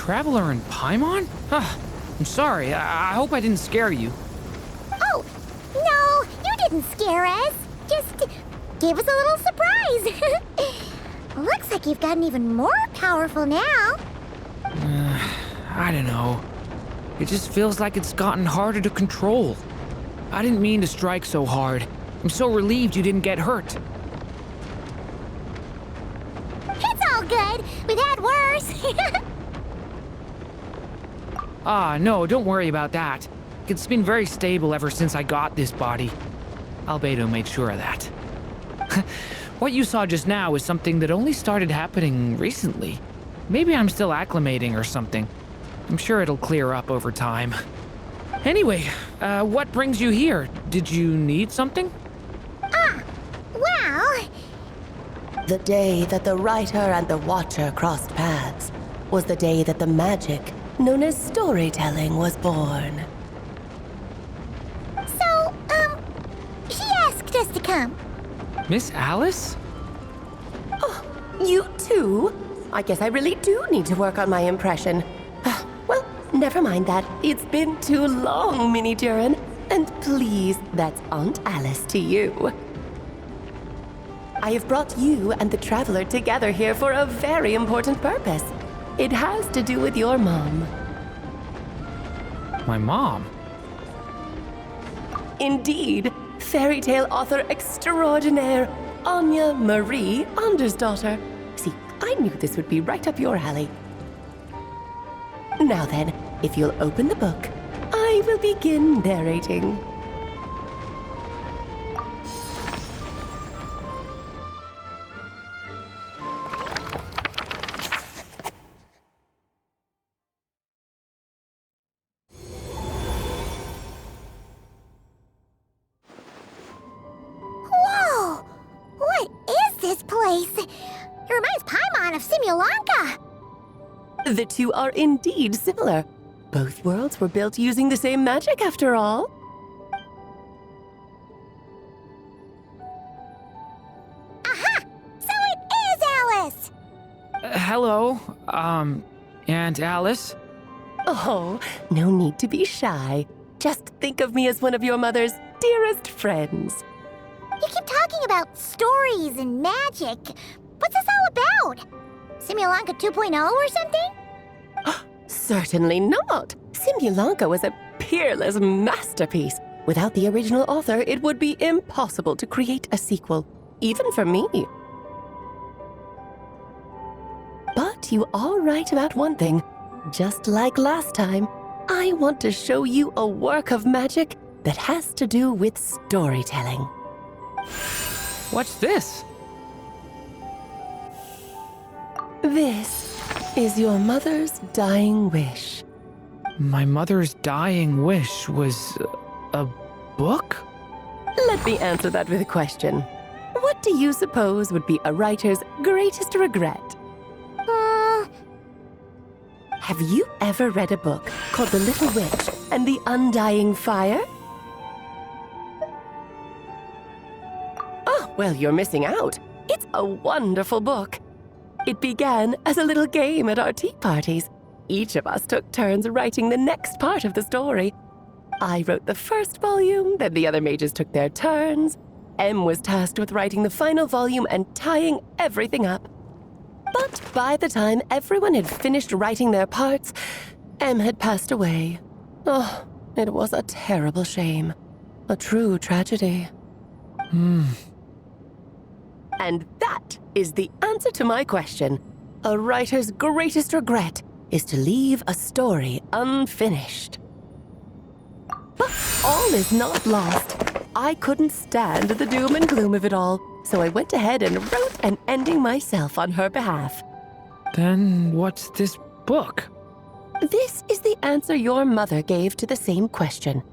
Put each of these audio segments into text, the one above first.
traveler in Paimon? I'm sorry. I hope I didn't scare you. Oh, no, you didn't scare us. Just gave us a little surprise. Looks like you've gotten even more powerful now. I don't know. It just feels like it's gotten harder to control. I didn't mean to strike so hard. I'm so relieved you didn't get hurt. It's all good. We've had worse. No, don't worry about that. It's been very stable ever since I got this body. Albedo made sure of that. What you saw just now is something that only started happening recently. Maybe I'm still acclimating or something. I'm sure it'll clear up over time. Anyway, what brings you here? Did you need something? Well... The day that the writer and the watcher crossed paths was the day that the magic known as storytelling was born. So, she asked us to come. Miss Alice? Oh, you too? I guess I really do need to work on my impression. Well, never mind that. It's been too long, Mini Durin. And please, that's Aunt Alice to you. I have brought you and the Traveler together here for a very important purpose. It has to do with your mom. My mom? Indeed, fairy tale author extraordinaire, Anya Marie Andersdottir. See, I knew this would be right up your alley. Now then, if you'll open the book, I will begin narrating. Whoa! What is this place? It reminds Paimon of Simulanka. The two are indeed similar. Both worlds were built using the same magic, after all. Aha! So it is Alice! Hello, Aunt Alice? Oh, no need to be shy. Just think of me as one of your mother's dearest friends. You keep talking about stories and magic. What's this all about? Simulanka 2.0 or something? Certainly not. Simulanka was a peerless masterpiece. Without the original author, it would be impossible to create a sequel, even for me. But you are right about one thing. Just like last time, I want to show you a work of magic that has to do with storytelling. What's this? This is your mother's dying wish. My mother's dying wish was a book? Let me answer that with a question. What do you suppose would be a writer's greatest regret? Have you ever read a book called The Little Witch and the Undying Fire? Oh, well, you're missing out. It's a wonderful book. It began as a little game at our tea parties. Each of us took turns writing the next part of the story. I wrote the first volume, then the other mages took their turns. Em was tasked with writing the final volume and tying everything up. But by the time everyone had finished writing their parts, Em had passed away. Oh, it was a terrible shame. A true tragedy. And that is the answer to my question. A writer's greatest regret is to leave a story unfinished. But all is not lost. I couldn't stand the doom and gloom of it all, so I went ahead and wrote an ending myself on her behalf. Then what's this book? This is the answer your mother gave to the same question.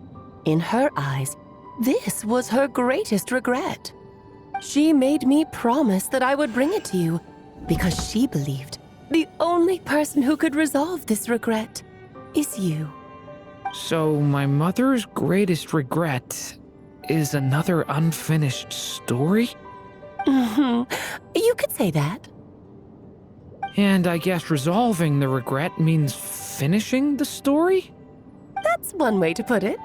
In her eyes, this was her greatest regret. She made me promise that I would bring it to you because she believed the only person who could resolve this regret is you. So my mother's greatest regret is another unfinished story? You could say that. And I guess resolving the regret means finishing the story? That's one way to put it.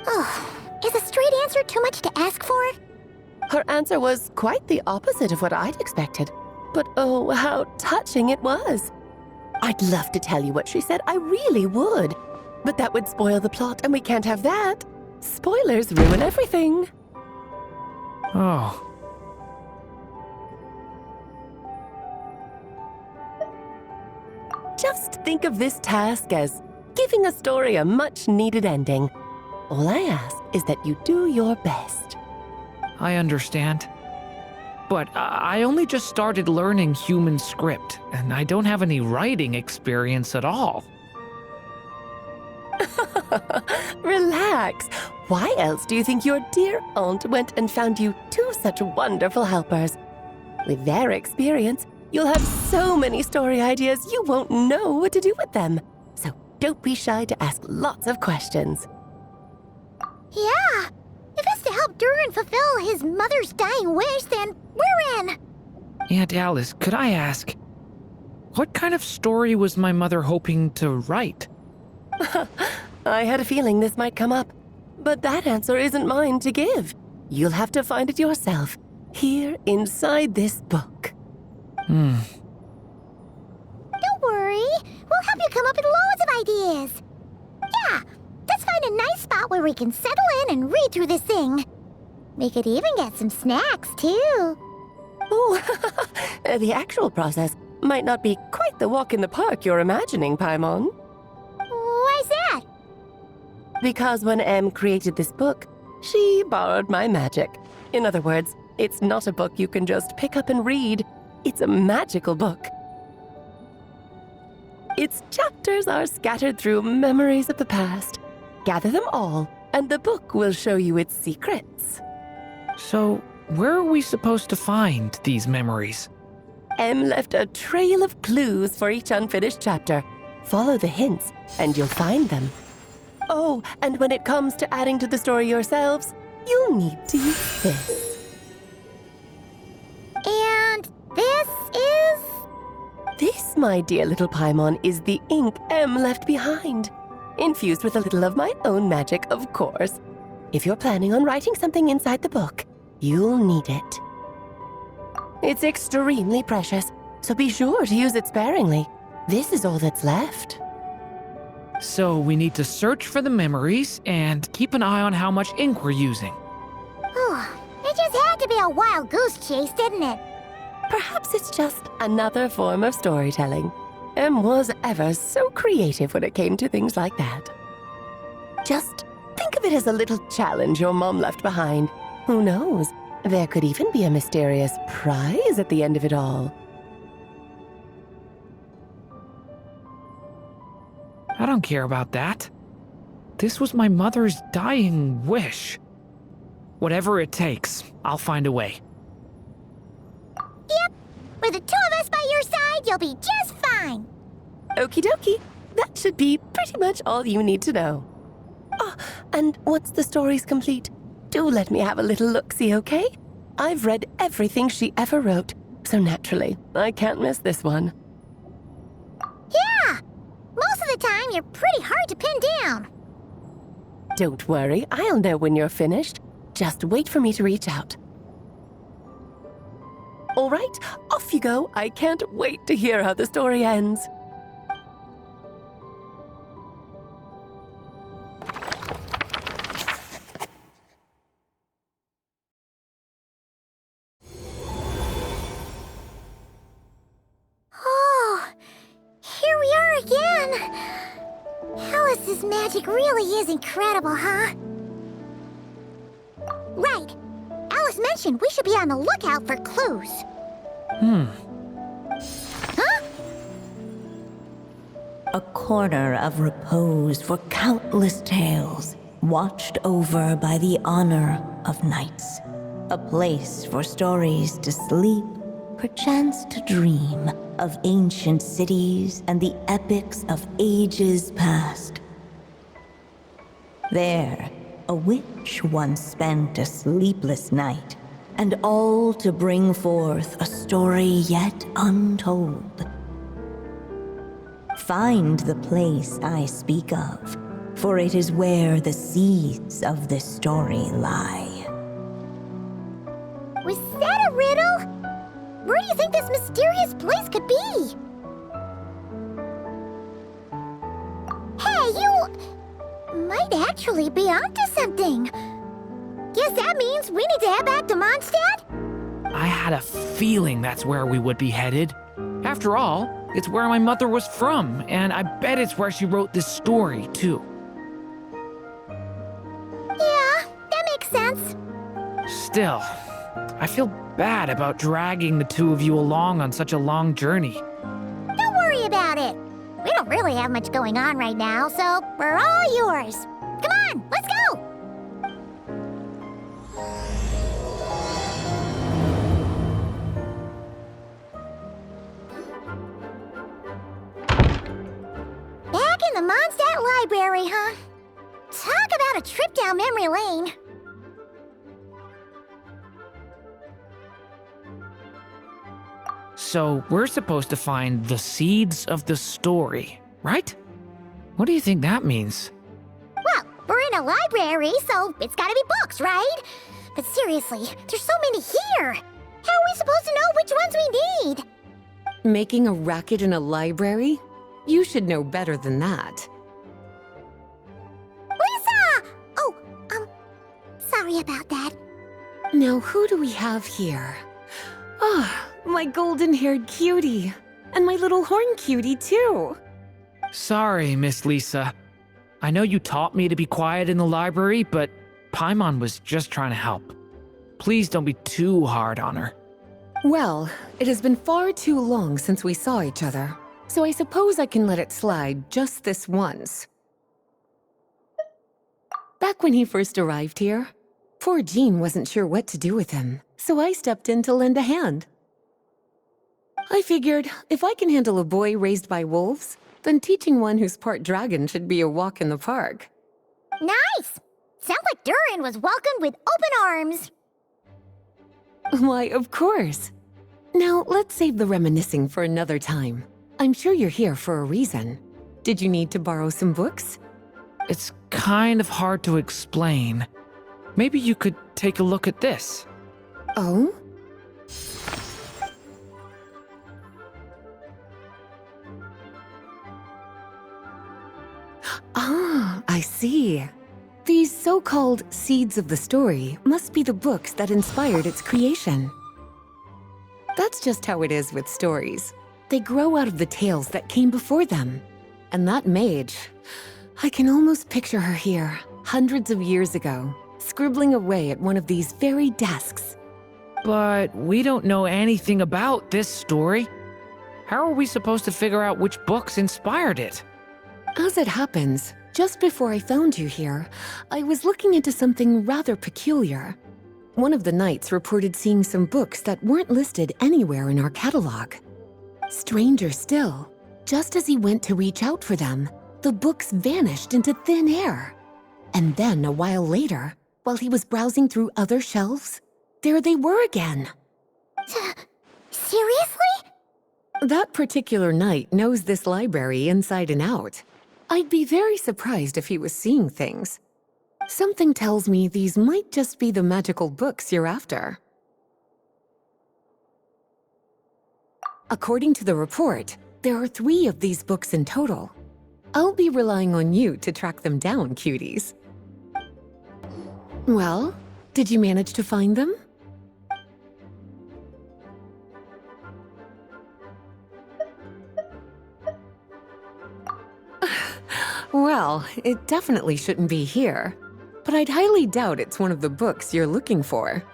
Oh, is a straight answer too much to ask for? Her answer was quite the opposite of what I'd expected. But oh, how touching it was. I'd love to tell you what she said, I really would. But that would spoil the plot, and we can't have that. Spoilers ruin everything. Oh. Just think of this task as giving a story a much-needed ending. All I ask is that you do your best. I understand. But I only just started learning human script, and I don't have any writing experience at all. Relax. Why else do you think your dear aunt went and found you two such wonderful helpers? With their experience, you'll have so many story ideas you won't know what to do with them. So don't be shy to ask lots of questions. Yeah. If it's to help Durin fulfill his mother's dying wish, then we're in. Aunt Alice, could I ask, what kind of story was my mother hoping to write? I had a feeling this might come up, but that answer isn't mine to give. You'll have to find it yourself, here inside this book. Don't worry. We'll help you come up with loads of ideas. Yeah, let's find a nice spot where we can settle in and read through this thing. We could even get some snacks, too. Oh, the actual process might not be quite the walk in the park you're imagining, Paimon. Why's that? Because when Em created this book, she borrowed my magic. In other words, it's not a book you can just pick up and read. It's a magical book. Its chapters are scattered through memories of the past. Gather them all, and the book will show you its secrets. So, where are we supposed to find these memories? Em left a trail of clues for each unfinished chapter. Follow the hints, and you'll find them. Oh, and when it comes to adding to the story yourselves, you'll need to use this. And this is... This, my dear little Paimon, is the ink Em left behind. Infused with a little of my own magic, of course. If you're planning on writing something inside the book, you'll need it. It's extremely precious, so be sure to use it sparingly. This is all that's left. So we need to search for the memories and keep an eye on how much ink we're using. It just had to be a wild goose chase, didn't it? Perhaps it's just another form of storytelling. Em was ever so creative when it came to things like that. Just think of it as a little challenge your mom left behind. Who knows? There could even be a mysterious prize at the end of it all. I don't care about that. This was my mother's dying wish. Whatever it takes, I'll find a way. Yep. With the two of us by your side, you'll be just fine. Okie dokie. That should be pretty much all you need to know. Oh, and once the story's complete, do let me have a little look-see, okay? I've read everything she ever wrote, so naturally, I can't miss this one. Yeah. Most of the time, you're pretty hard to pin down. Don't worry, I'll know when you're finished. Just wait for me to reach out. All right, off you go. I can't wait to hear how the story ends. Oh, here we are again. Alice's magic really is incredible, huh? Right. Alice mentioned we should be on the lookout for clues. Huh? A corner of repose for countless tales, watched over by the honor of knights. A place for stories to sleep, perchance to dream of ancient cities and the epics of ages past. There, a witch once spent a sleepless night, and all to bring forth a story yet untold. Find the place I speak of, for it is where the seeds of this story lie. Was that a riddle? Where do you think this mysterious place could be? Hey, you might actually be onto something. Guess that means we need to head back to Mondstadt? I had a feeling that's where we would be headed. After all, it's where my mother was from, and I bet it's where she wrote this story, too. Yeah, that makes sense. Still, I feel bad about dragging the two of you along on such a long journey. Don't worry about it. We don't really have much going on right now, so we're all yours. Come on, let's go! Back in the Mondstadt Library, huh? Talk about a trip down memory lane. So, we're supposed to find the seeds of the story, right? What do you think that means? Well, we're in a library, so it's gotta be books, right? But seriously, there's so many here. How are we supposed to know which ones we need? Making a racket in a library? You should know better than that. Lisa! Oh, sorry about that. Now, who do we have here? Ah, my golden-haired cutie. And my little horn cutie, too. Sorry, Miss Lisa. I know you taught me to be quiet in the library, but Paimon was just trying to help. Please don't be too hard on her. Well, it has been far too long since we saw each other, so I suppose I can let it slide just this once. Back when he first arrived here, poor Jean wasn't sure what to do with him, so I stepped in to lend a hand. I figured, if I can handle a boy raised by wolves, then teaching one who's part dragon should be a walk in the park. Nice! Sounds like Durin was welcomed with open arms. Why, of course. Now, let's save the reminiscing for another time. I'm sure you're here for a reason. Did you need to borrow some books? It's kind of hard to explain. Maybe you could take a look at this. Oh? Ah, I see. These so-called seeds of the story must be the books that inspired its creation. That's just how it is with stories. They grow out of the tales that came before them. And that mage, I can almost picture her here, hundreds of years ago, scribbling away at one of these very desks. But we don't know anything about this story. How are we supposed to figure out which books inspired it? As it happens, just before I found you here, I was looking into something rather peculiar. One of the knights reported seeing some books that weren't listed anywhere in our catalog. Stranger still, just as he went to reach out for them, the books vanished into thin air. And then a while later, while he was browsing through other shelves, there they were again. Seriously? That particular knight knows this library inside and out. I'd be very surprised if he was seeing things. Something tells me these might just be the magical books you're after. According to the report, there are 3 of these books in total. I'll be relying on you to track them down, cuties. Well, did you manage to find them? Well, it definitely shouldn't be here, but I'd highly doubt it's one of the books you're looking for.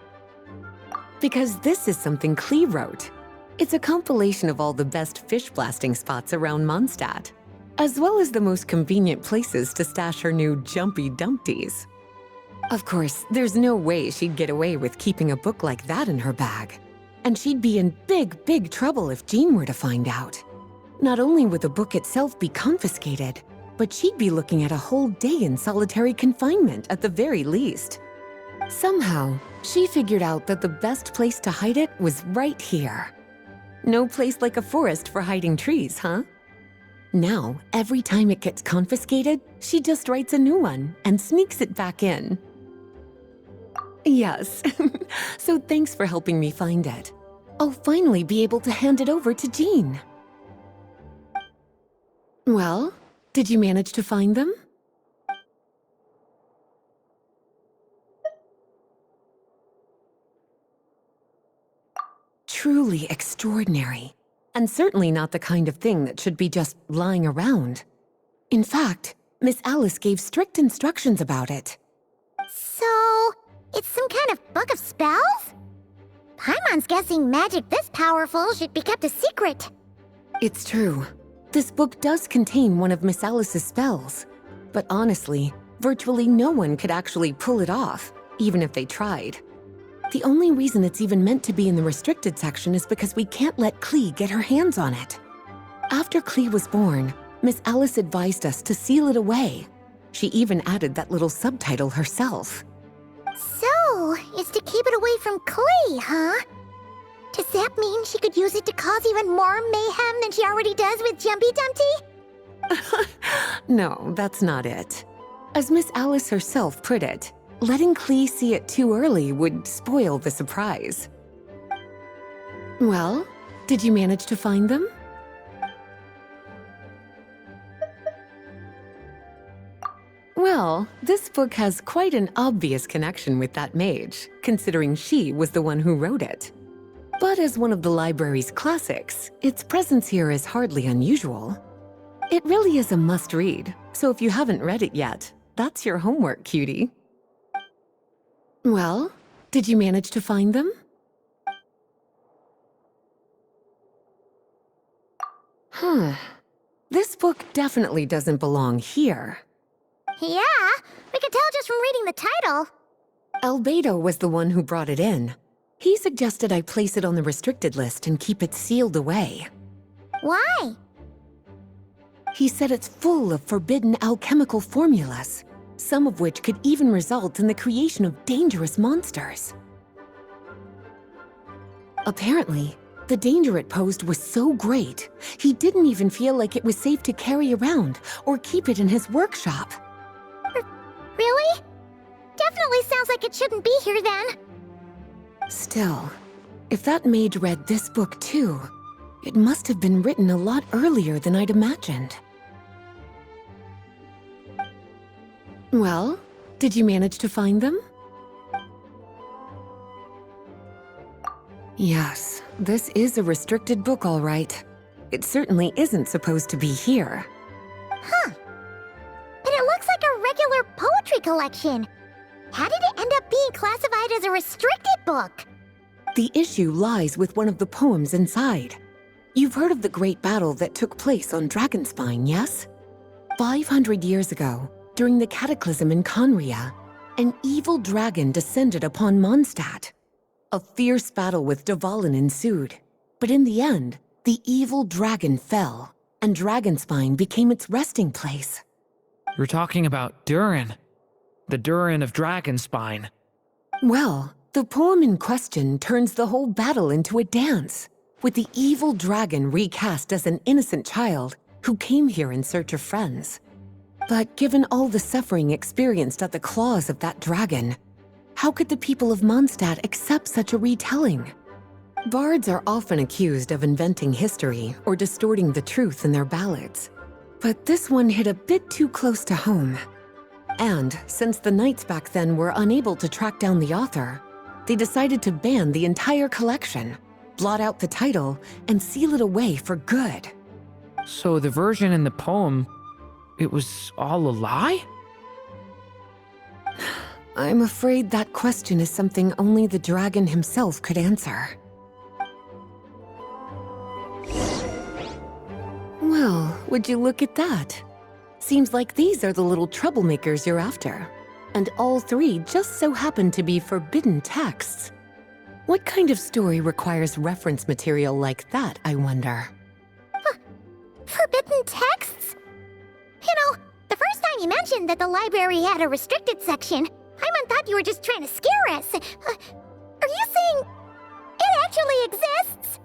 Because this is something Klee wrote. It's a compilation of all the best fish blasting spots around Mondstadt, as well as the most convenient places to stash her new jumpy dumpties. Of course, there's no way she'd get away with keeping a book like that in her bag. And she'd be in big trouble if Jean were to find out. Not only would the book itself be confiscated, but she'd be looking at a whole day in solitary confinement at the very least. Somehow, she figured out that the best place to hide it was right here. No place like a forest for hiding trees, huh? Now, every time it gets confiscated, she just writes a new one and sneaks it back in. Yes, so thanks for helping me find it. I'll finally be able to hand it over to Jean. Well, did you manage to find them? Truly extraordinary, and certainly not the kind of thing that should be just lying around. In fact, Miss Alice gave strict instructions about it. So, it's some kind of book of spells? Paimon's guessing magic this powerful should be kept a secret. It's true. This book does contain one of Miss Alice's spells. But honestly, virtually no one could actually pull it off, even if they tried. The only reason it's even meant to be in the restricted section is because we can't let Klee get her hands on it. After Klee was born, Miss Alice advised us to seal it away. She even added that little subtitle herself. So, it's to keep it away from Klee, huh? Does that mean she could use it to cause even more mayhem than she already does with Jumpy Dumpty? No, that's not it. As Miss Alice herself put it, letting Klee see it too early would spoil the surprise. Well, did you manage to find them? Well, this book has quite an obvious connection with that mage, considering she was the one who wrote it. But as one of the library's classics, its presence here is hardly unusual. It really is a must-read, so if you haven't read it yet, that's your homework, cutie. Well, did you manage to find them? This book definitely doesn't belong here. Yeah, we can tell just from reading the title. Albedo was the one who brought it in. He suggested I place it on the restricted list and keep it sealed away. Why? He said it's full of forbidden alchemical formulas, some of which could even result in the creation of dangerous monsters. Apparently, the danger it posed was so great, he didn't even feel like it was safe to carry around or keep it in his workshop. Really? Definitely sounds like it shouldn't be here then. Still, if that mage read this book too, it must have been written a lot earlier than I'd imagined. Well, did you manage to find them? Yes, this is a restricted book, all right. It certainly isn't supposed to be here. Huh. But it looks like a regular poetry collection. How did it end up being classified as a restricted book? The issue lies with one of the poems inside. You've heard of the great battle that took place on Dragonspine, yes? 500 years ago, during the cataclysm in Conria, an evil dragon descended upon Mondstadt. A fierce battle with Dvalin ensued, but in the end, the evil dragon fell, and Dragonspine became its resting place. You're talking about Durin. The Durin of Dragonspine. Well, the poem in question turns the whole battle into a dance, with the evil dragon recast as an innocent child who came here in search of friends. But given all the suffering experienced at the claws of that dragon, how could the people of Mondstadt accept such a retelling? Bards are often accused of inventing history or distorting the truth in their ballads. But this one hit a bit too close to home. And since the knights back then were unable to track down the author, they decided to ban the entire collection, blot out the title, and seal it away for good. So the version in the poem, it was all a lie? I'm afraid that question is something only the dragon himself could answer. Well, would you look at that? Seems like these are the little troublemakers you're after. And all three just so happen to be forbidden texts. What kind of story requires reference material like that, I wonder? Forbidden texts? You know, the first time you mentioned that the library had a restricted section, Paimon thought you were just trying to scare us. Are you saying it actually exists?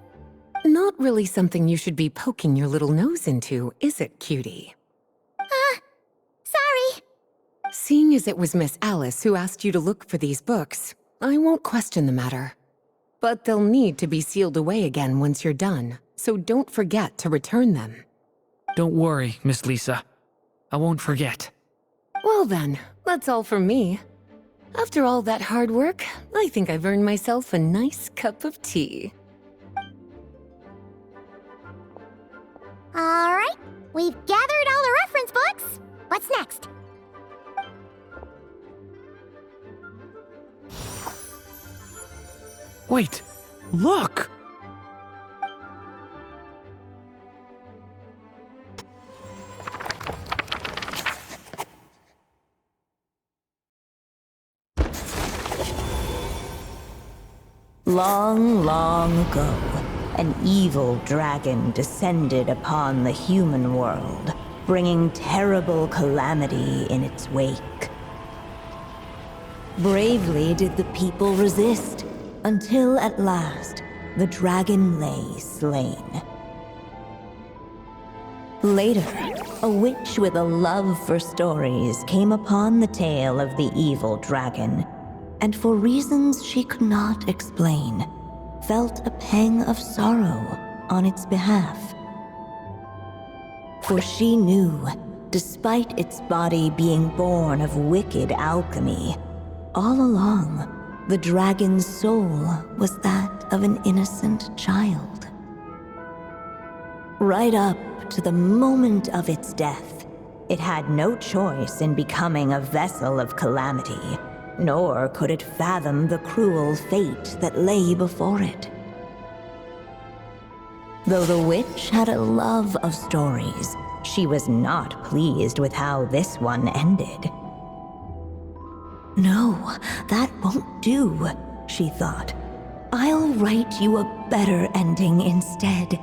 Not really something you should be poking your little nose into, is it, cutie? Sorry. Seeing as it was Miss Alice who asked you to look for these books, I won't question the matter. But they'll need to be sealed away again once you're done, so don't forget to return them. Don't worry, Miss Lisa. I won't forget. Well then, that's all from me. After all that hard work, I think I've earned myself a nice cup of tea. All right, we've gathered all the reference books. What's next? Wait, look! Long, long ago, an evil dragon descended upon the human world, bringing terrible calamity in its wake. Bravely did the people resist, until at last, the dragon lay slain. Later, a witch with a love for stories came upon the tale of the evil dragon, and for reasons she could not explain, felt a pang of sorrow on its behalf. For she knew, despite its body being born of wicked alchemy, all along, the dragon's soul was that of an innocent child. Right up to the moment of its death, it had no choice in becoming a vessel of calamity, nor could it fathom the cruel fate that lay before it. Though the witch had a love of stories, she was not pleased with how this one ended. No, that won't do, she thought. I'll write you a better ending instead.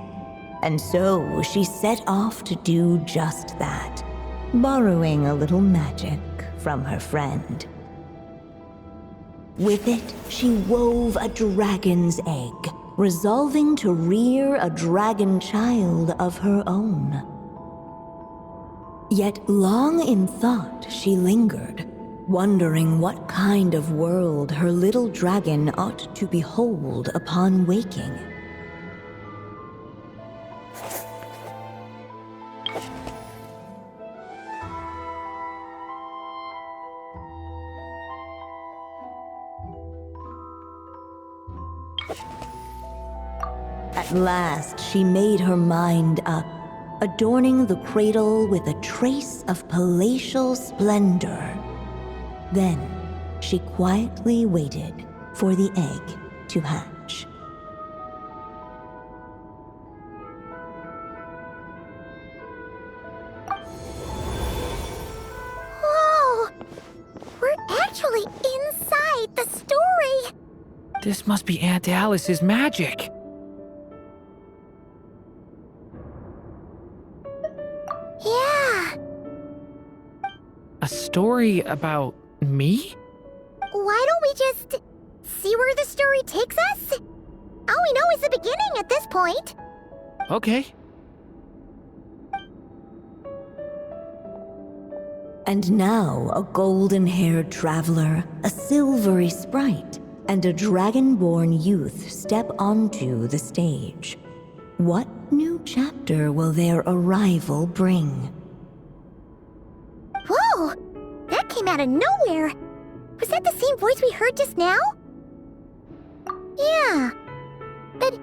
And so she set off to do just that, borrowing a little magic from her friend. With it, she wove a dragon's egg, resolving to rear a dragon child of her own. Yet long in thought she lingered, wondering what kind of world her little dragon ought to behold upon waking. At last, she made her mind up, adorning the cradle with a trace of palatial splendor. Then, she quietly waited for the egg to hatch. Whoa! We're actually inside the story! This must be Aunt Alice's magic. Yeah. A story about me? Why don't we just see where the story takes us? All we know is the beginning at this point. Okay. And now a golden-haired traveler, a silvery sprite, and a dragon-born youth step onto the stage. What new chapter will their arrival bring? Whoa! That came out of nowhere! Was that the same voice we heard just now? Yeah. But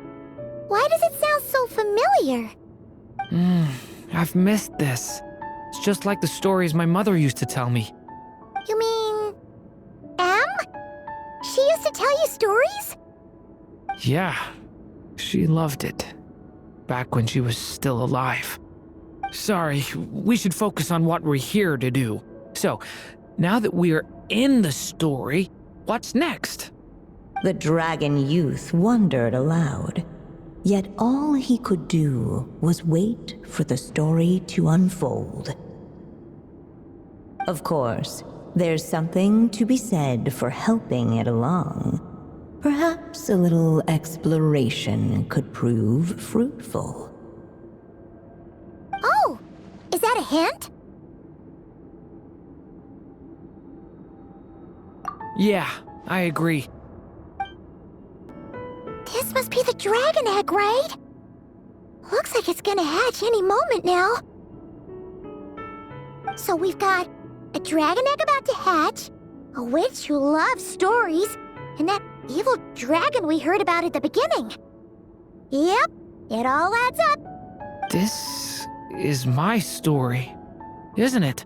why does it sound so familiar? I've missed this. It's just like the stories my mother used to tell me. You mean... Em? She used to tell you stories? Yeah, she loved it. Back when she was still alive. Sorry, we should focus on what we're here to do. So, now that we're in the story, what's next? The dragon youth wondered aloud. Yet all he could do was wait for the story to unfold. Of course, there's something to be said for helping it along. Perhaps a little exploration could prove fruitful. Oh, is that a hint? Yeah, I agree. This must be the dragon egg, right? Looks like it's gonna hatch any moment now. So we've got a dragon egg about to hatch, a witch who loves stories, and that evil dragon we heard about at the beginning. Yep, it all adds up. This is my story, isn't it?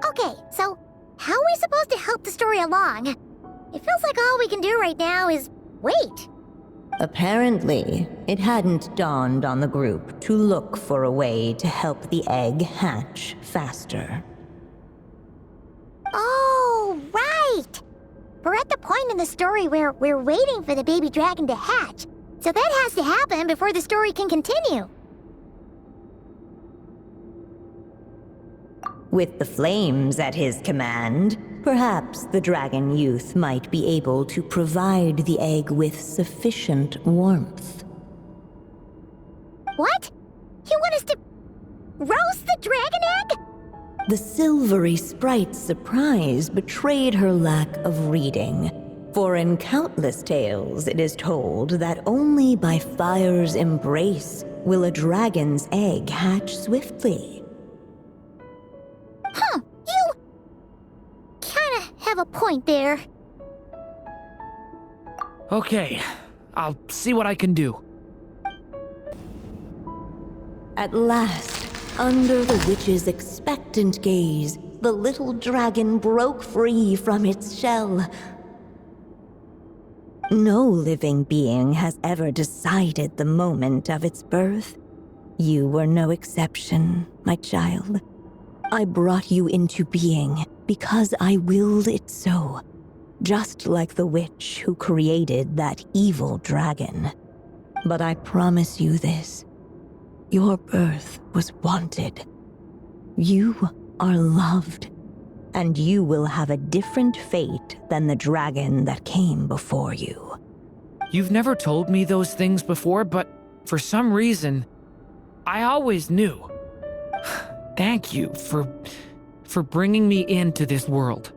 Okay, so how are we supposed to help the story along? It feels like all we can do right now is wait. Apparently, it hadn't dawned on the group to look for a way to help the egg hatch faster. Oh, right! We're at the point in the story where we're waiting for the baby dragon to hatch, so that has to happen before the story can continue. With the flames at his command, perhaps the dragon youth might be able to provide the egg with sufficient warmth. What? You want us to roast the dragon egg? The silvery sprite's surprise betrayed her lack of reading, for in countless tales it is told that only by fire's embrace will a dragon's egg hatch swiftly. Huh, you kinda have a point there. Okay, I'll see what I can do. At last, under the witch's expectant gaze, the little dragon broke free from its shell. No living being has ever decided the moment of its birth. You were no exception, my child. I brought you into being because I willed it so, just like the witch who created that evil dragon. But I promise you this. Your birth was wanted. You are loved, and you will have a different fate than the dragon that came before you. You've never told me those things before, but for some reason, I always knew. Thank you for bringing me into this world.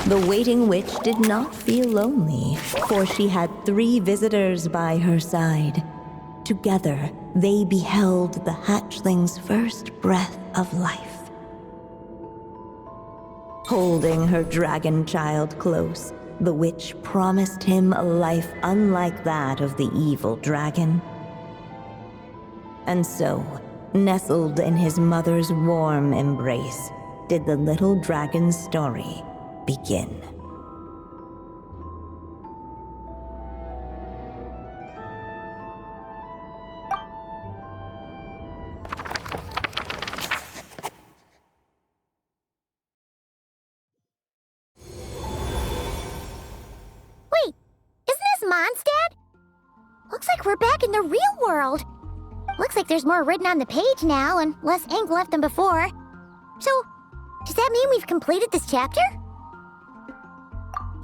The waiting witch did not feel lonely, for she had 3 visitors by her side. Together, they beheld the hatchling's first breath of life. Holding her dragon child close, the witch promised him a life unlike that of the evil dragon. And so, nestled in his mother's warm embrace, did the little dragon's story begin. Wait, isn't this Mondstadt? Looks like we're back in the real world. Looks like there's more written on the page now and less ink left than before. So, does that mean we've completed this chapter?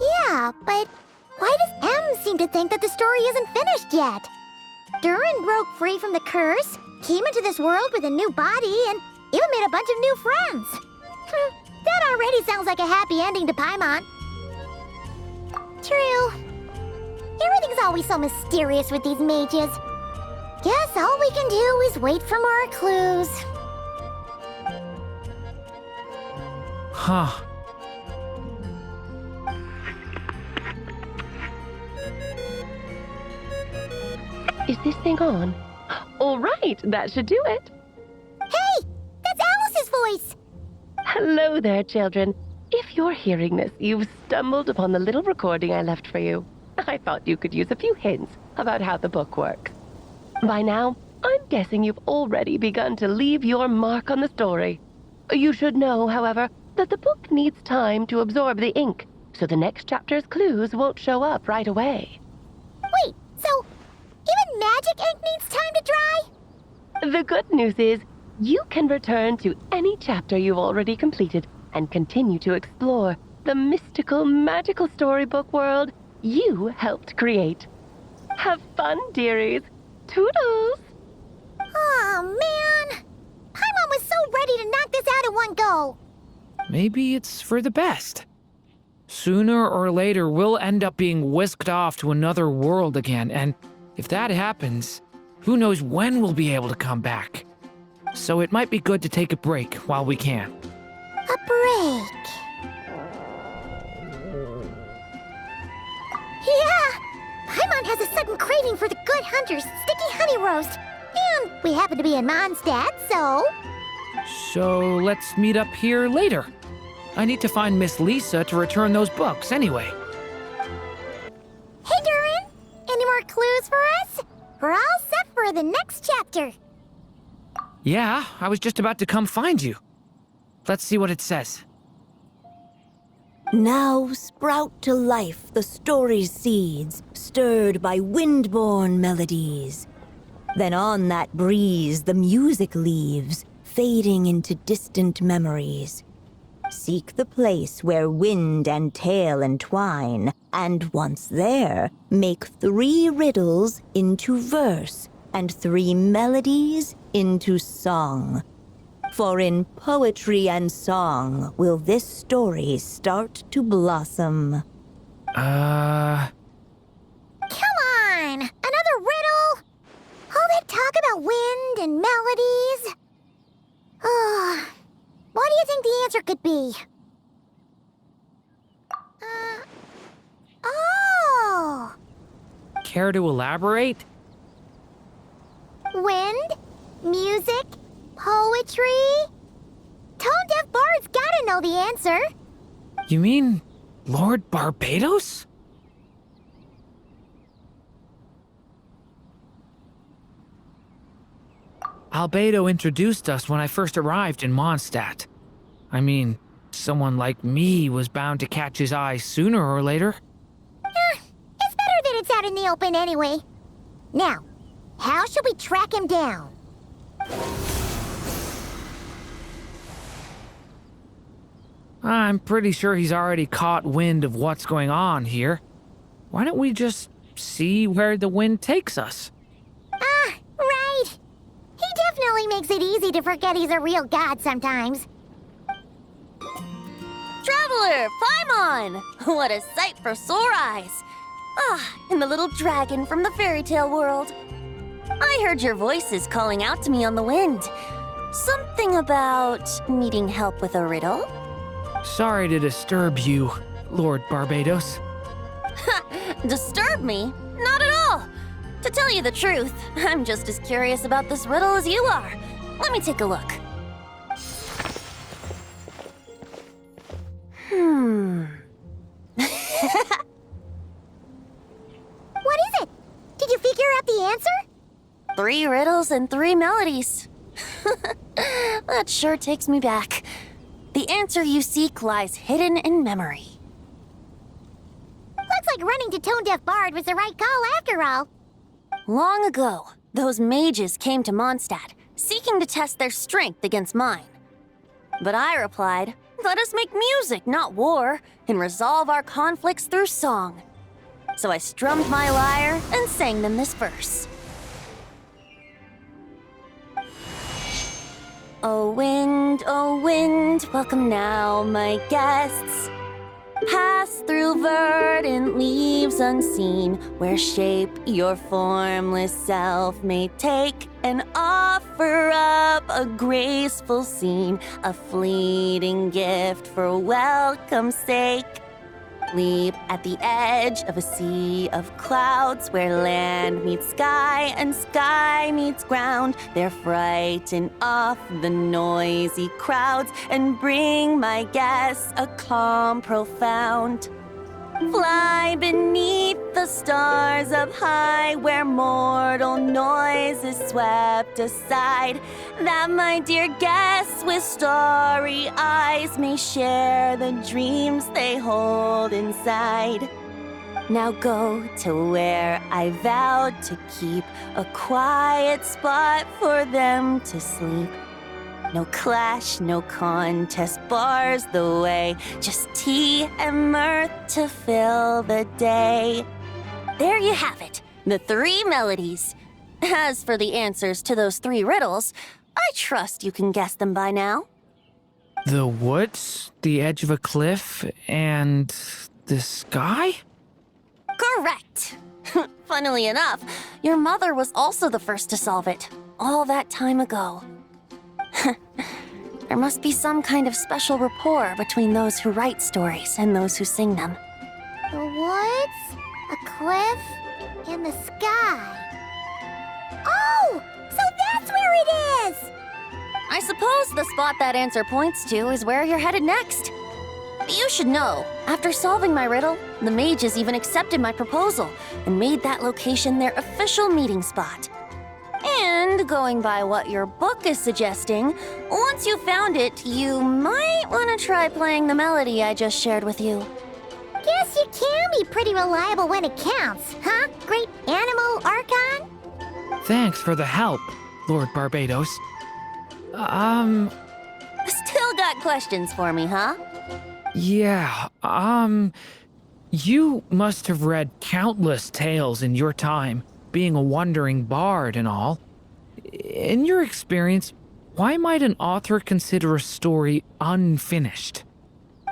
Yeah, but why does M seem to think that the story isn't finished yet? Durin broke free from the curse, came into this world with a new body, and even made a bunch of new friends. That already sounds like a happy ending to Paimon. True. Everything's always so mysterious with these mages. Guess all we can do is wait for more clues. Huh. Is this thing on? All right, that should do it. Hey, that's Alice's voice. Hello there, children. If you're hearing this, you've stumbled upon the little recording I left for you. I thought you could use a few hints about how the book works. By now, I'm guessing you've already begun to leave your mark on the story. You should know, however, that the book needs time to absorb the ink, so the next chapter's clues won't show up right away. Wait, so Even magic ink needs time to dry? The good news is, you can return to any chapter you've already completed and continue to explore the mystical, magical storybook world you helped create. Have fun, dearies. Toodles! Oh, man. Paimon was so ready to knock this out in one go. Maybe it's for the best. Sooner or later, we'll end up being whisked off to another world again, and if that happens, who knows when we'll be able to come back. So it might be good to take a break while we can. A break. Yeah! Paimon has a sudden craving for the Good Hunter's sticky honey roast. And we happen to be in Mondstadt, so... So let's meet up here later. I need to find Miss Lisa to return those books anyway. Hey, Durin! Any more clues for us? We're all set for the next chapter. Yeah, I was just about to come find you. Let's see what it says. Now sprout to life the story's seeds, stirred by wind-born melodies. Then on that breeze the music leaves, fading into distant memories. Seek the place where wind and tale entwine, and once there, make 3 riddles into verse, and 3 melodies into song. For in poetry and song will this story start to blossom. Come on! Another riddle? All that talk about wind and melodies? What do you think the answer could be? Oh! Care to elaborate? Wind? Music? Poetry? Tone-deaf bards gotta know the answer. You mean Lord Barbados? Albedo introduced us when I first arrived in Mondstadt. I mean, someone like me was bound to catch his eye sooner or later. It's better that it's out in the open anyway. Now, how should we track him down? I'm pretty sure he's already caught wind of what's going on here. Why don't we just see where the wind takes us? Right. He definitely makes it easy to forget he's a real god sometimes. Traveler, Paimon! What a sight for sore eyes! And the little dragon from the fairy tale world. I heard your voices calling out to me on the wind. Something about needing help with a riddle? Sorry to disturb you, Lord Barbados. Disturb me? Not at all! To tell you the truth, I'm just as curious about this riddle as you are. Let me take a look. What is it? Did you figure out the answer? 3 riddles and 3 melodies. That sure takes me back. The answer you seek lies hidden in memory. Looks like running to Tone-Deaf Bard was the right call after all. Long ago, those mages came to Mondstadt, seeking to test their strength against mine. But I replied, let us make music, not war, and resolve our conflicts through song. So I strummed my lyre and sang them this verse. Oh wind, welcome now, my guests. Pass through verdant leaves unseen, where shape your formless self may take, and offer up a graceful scene, a fleeting gift for welcome's sake. Leap at the edge of a sea of clouds, where land meets sky and sky meets ground. There frighten off the noisy crowds and bring my guests a calm profound. Fly beneath the stars up high, where mortal noise is swept aside, that my dear guests with starry eyes may share the dreams they hold inside. Now go to where I vowed to keep a quiet spot for them to sleep. No clash, no contest bars the way, just tea and mirth to fill the day. There you have it, the 3 melodies. As for the answers to those 3 riddles, I trust you can guess them by now. The woods, the edge of a cliff, and the sky? Correct! Funnily enough, your mother was also the first to solve it, all that time ago. There must be some kind of special rapport between those who write stories and those who sing them. The woods, a cliff, and the sky. Oh! So that's where it is! I suppose the spot that answer points to is where you're headed next. You should know, after solving my riddle, the mages even accepted my proposal and made that location their official meeting spot. And going by what your book is suggesting, once you found it, you might want to try playing the melody I just shared with you. Guess you can be pretty reliable when it counts, huh? Great animal Archon? Thanks for the help, Lord Barbados. Still got questions for me, huh? Yeah, you must have read countless tales in your time, being a wandering bard and all. In your experience, why might an author consider a story unfinished?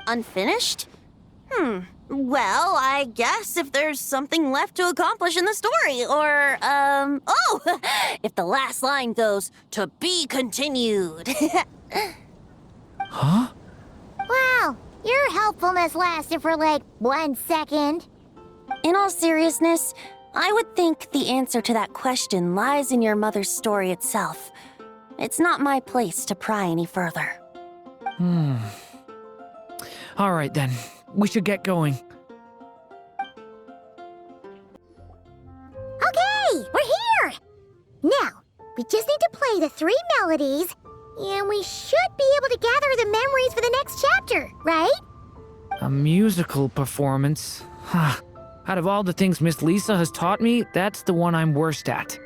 Unfinished? Well, I guess if there's something left to accomplish in the story, or, if the last line goes, "To be continued." Huh? Wow, your helpfulness lasted for like 1 second. In all seriousness, I would think the answer to that question lies in your mother's story itself. It's not my place to pry any further. All right then, we should get going. Okay, we're here! Now, we just need to play the 3 melodies, and we should be able to gather the memories for the next chapter, right? A musical performance? Huh. Out of all the things Miss Lisa has taught me, that's the one I'm worst at.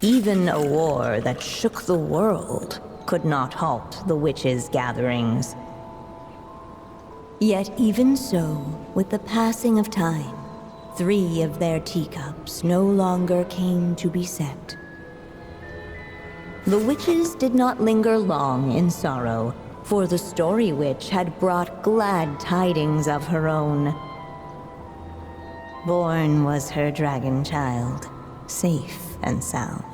Even a war that shook the world could not halt the witches' gatherings. Yet even so, with the passing of time, 3 of their teacups no longer came to be set. The witches did not linger long in sorrow, for the Story Witch had brought glad tidings of her own. Born was her dragon child, safe and sound.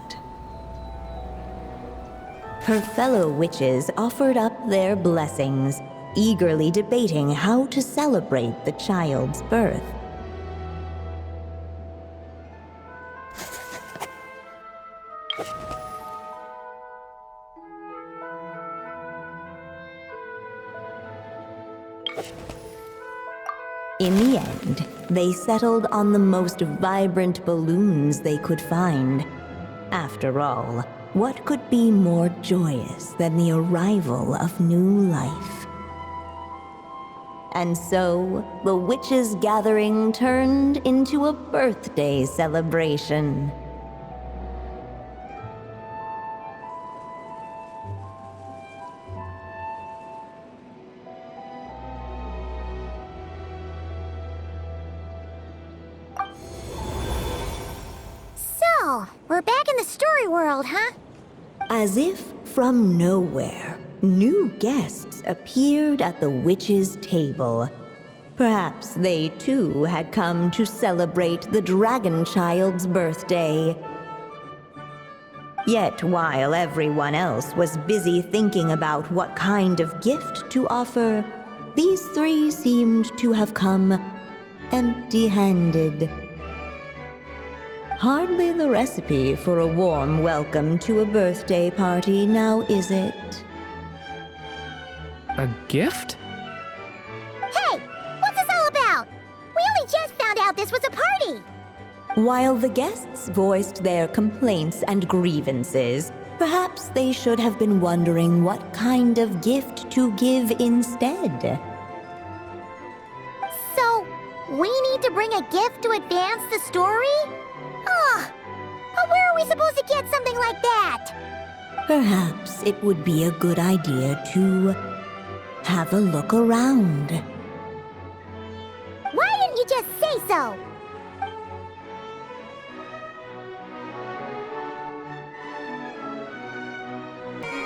Her fellow witches offered up their blessings, eagerly debating how to celebrate the child's birth. In the end, they settled on the most vibrant balloons they could find. After all, what could be more joyous than the arrival of new life? And so, the witches' gathering turned into a birthday celebration. So, we're back in the story world, huh? As if from nowhere, new guests appeared at the witches' table. Perhaps they too had come to celebrate the dragon child's birthday. Yet while everyone else was busy thinking about what kind of gift to offer, these three seemed to have come empty-handed. Hardly the recipe for a warm welcome to a birthday party, now is it? A gift? Hey, what's this all about? We only just found out this was a party. While the guests voiced their complaints and grievances, perhaps they should have been wondering what kind of gift to give instead. So, we need to bring a gift to advance the story? Oh, but where are we supposed to get something like that? Perhaps it would be a good idea to have a look around. Why didn't you just say so?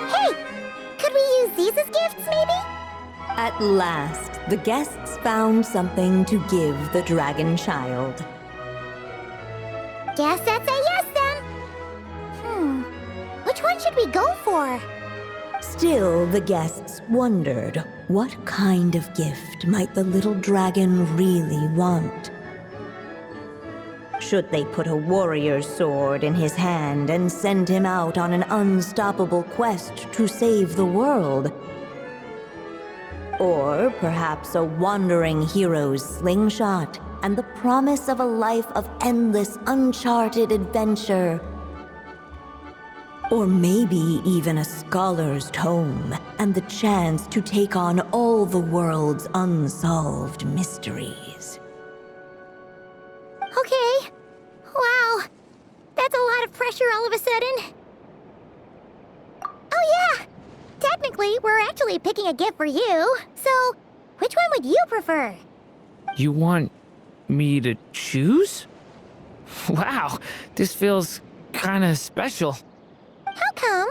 Hey, could we use these as gifts, maybe? At last, the guests found something to give the dragon child. Guess that's a yes then. Which one should we go for? Still, the guests wondered what kind of gift might the little dragon really want. Should they put a warrior's sword in his hand and send him out on an unstoppable quest to save the world? Or perhaps a wandering hero's slingshot and the promise of a life of endless, uncharted adventure. Or maybe even a scholar's tome and the chance to take on all the world's unsolved mysteries. Okay. Wow. That's a lot of pressure all of a sudden. Oh yeah! Technically, we're actually picking a gift for you. So, which one would you prefer? You want me to choose? Wow, this feels kinda special. How come?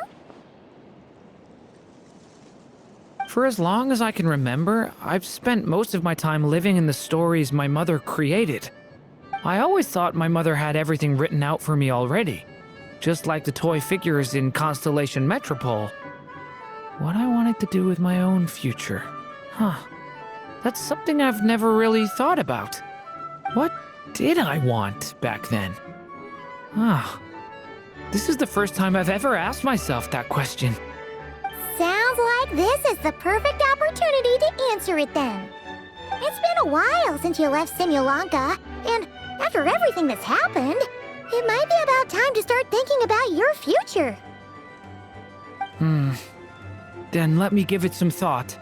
For as long as I can remember, I've spent most of my time living in the stories my mother created. I always thought my mother had everything written out for me already, just like the toy figures in Constellation Metropole. What I wanted to do with my own future. That's something I've never really thought about. What did I want back then? This is the first time I've ever asked myself that question. Sounds like this is the perfect opportunity to answer it then. It's been a while since you left Simulanka, and after everything that's happened, it might be about time to start thinking about your future. Then let me give it some thought.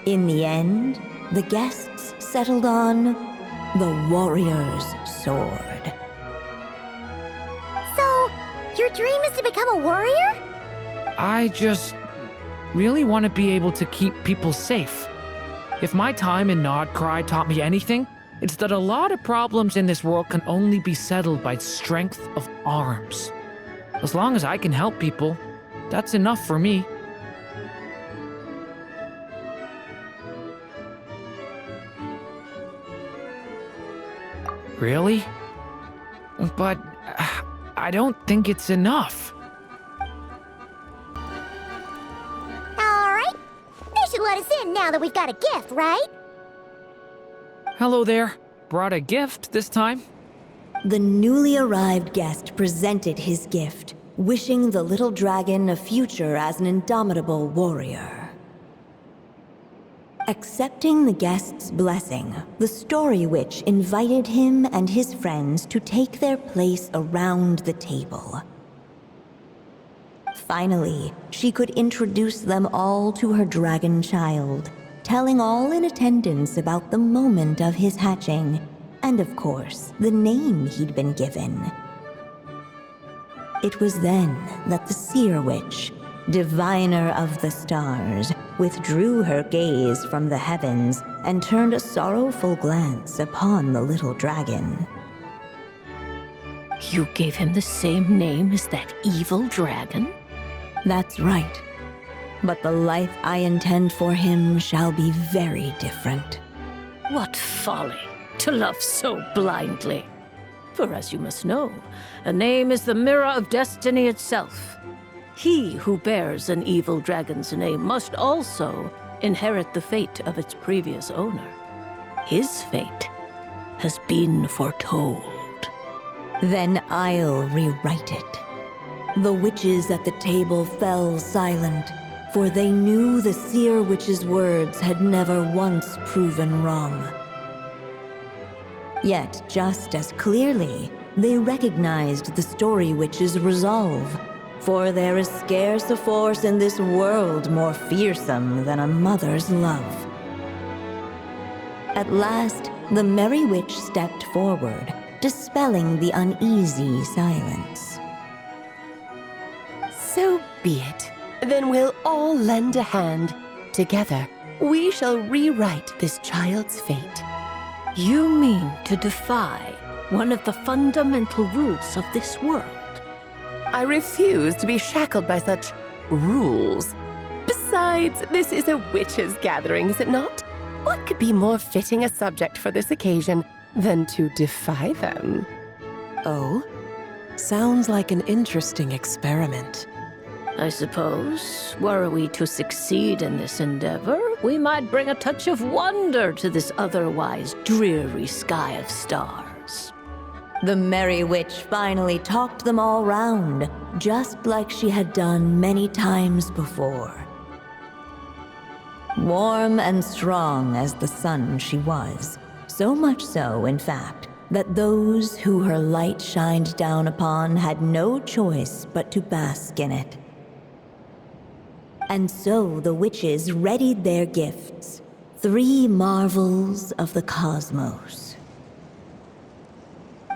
In the end, the guests settled on the warrior's sword. So, your dream is to become a warrior? I just really want to be able to keep people safe. If my time in Nodcry taught me anything, it's that a lot of problems in this world can only be settled by strength of arms. As long as I can help people, that's enough for me. Really? But I don't think it's enough. Alright. They should let us in now that we've got a gift, right? Hello there. Brought a gift this time. The newly arrived guest presented his gift, wishing the little dragon a future as an indomitable warrior. Accepting the guest's blessing, the Story Witch invited him and his friends to take their place around the table. Finally, she could introduce them all to her dragon child, telling all in attendance about the moment of his hatching, and of course, the name he'd been given. It was then that the Seer Witch, diviner of the stars, withdrew her gaze from the heavens and turned a sorrowful glance upon the little dragon. You gave him the same name as that evil dragon? That's right. But the life I intend for him shall be very different. What folly to love so blindly. For as you must know, a name is the mirror of destiny itself. He who bears an evil dragon's name must also inherit the fate of its previous owner. His fate has been foretold. Then I'll rewrite it. The witches at the table fell silent, for they knew the Seer Witch's words had never once proven wrong. Yet, just as clearly, they recognized the Story Witch's resolve, for there is scarce a force in this world more fearsome than a mother's love. At last, the Merry Witch stepped forward, dispelling the uneasy silence. So be it. Then we'll all lend a hand. Together, we shall rewrite this child's fate. You mean to defy one of the fundamental rules of this world? I refuse to be shackled by such rules. Besides, this is a witches' gathering, is it not? What could be more fitting a subject for this occasion than to defy them? Oh? Sounds like an interesting experiment. I suppose, were we to succeed in this endeavor, we might bring a touch of wonder to this otherwise dreary sky of stars. The Merry Witch finally talked them all round, just like she had done many times before. Warm and strong as the sun she was, so much so, in fact, that those who her light shined down upon had no choice but to bask in it. And so the witches readied their gifts, 3 marvels of the cosmos.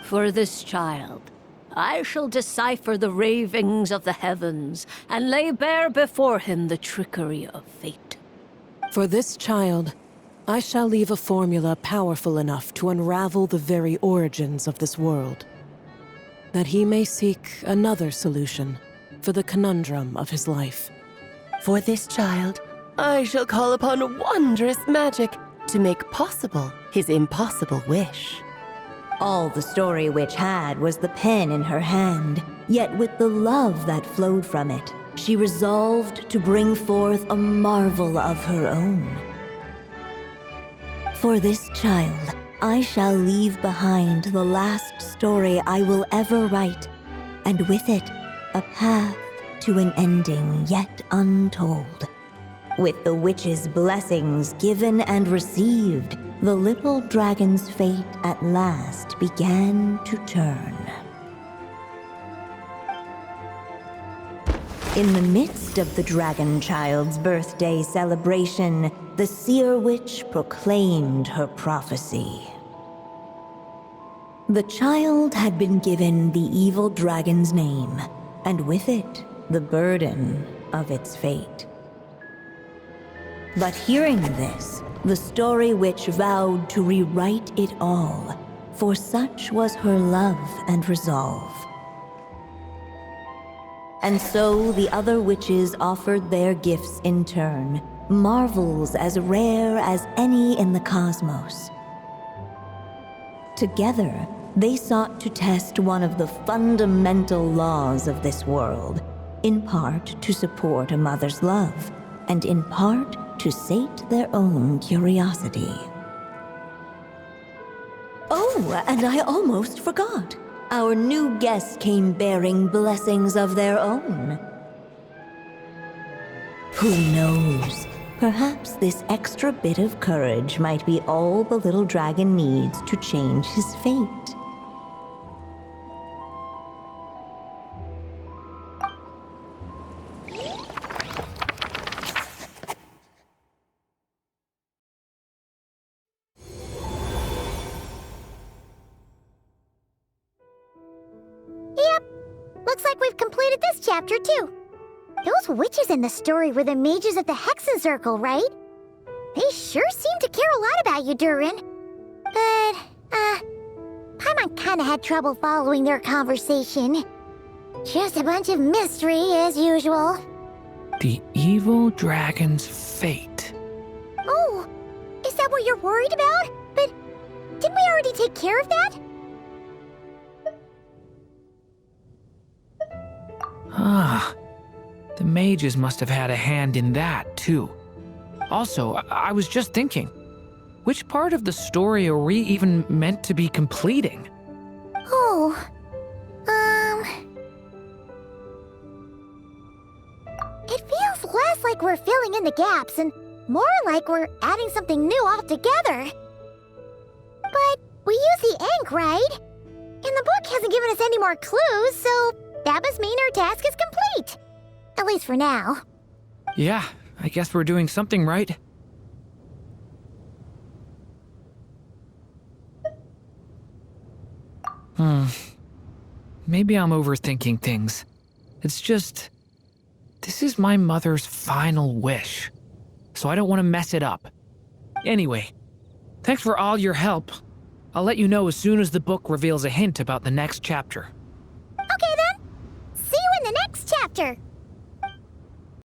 For this child, I shall decipher the ravings of the heavens and lay bare before him the trickery of fate. For this child, I shall leave a formula powerful enough to unravel the very origins of this world, that he may seek another solution for the conundrum of his life. For this child, I shall call upon wondrous magic to make possible his impossible wish. All the Story Witch had was the pen in her hand, yet with the love that flowed from it, she resolved to bring forth a marvel of her own. For this child, I shall leave behind the last story I will ever write, and with it, a path to an ending yet untold. With the witch's blessings given and received, the little dragon's fate at last began to turn. In the midst of the dragon child's birthday celebration, the Seer Witch proclaimed her prophecy. The child had been given the evil dragon's name, and with it, the burden of its fate. But hearing this, the Story Witch vowed to rewrite it all, for such was her love and resolve. And so the other witches offered their gifts in turn, marvels as rare as any in the cosmos. Together, they sought to test one of the fundamental laws of this world, in part to support a mother's love, and in part to sate their own curiosity. Oh, and I almost forgot. Our new guests came bearing blessings of their own. Who knows? Perhaps this extra bit of courage might be all the little dragon needs to change his fate. Yep, looks like we've completed this chapter too. Those witches in the story were the mages of the Hexen Circle, right? They sure seem to care a lot about you, Durin. But, Paimon kinda had trouble following their conversation. Just a bunch of mystery, as usual. The evil dragon's fate. Oh, is that what you're worried about? But didn't we already take care of that? Ah, the mages must have had a hand in that, too. Also, I was just thinking, which part of the story are we even meant to be completing? Oh, It feels less like we're filling in the gaps and more like we're adding something new altogether. But we use the ink, right? And the book hasn't given us any more clues, so that must mean our task is complete. At least for now. Yeah, I guess we're doing something right. Maybe I'm overthinking things. It's just, this is my mother's final wish, so I don't want to mess it up. Anyway, thanks for all your help. I'll let you know as soon as the book reveals a hint about the next chapter. Okay then. See you in the next chapter.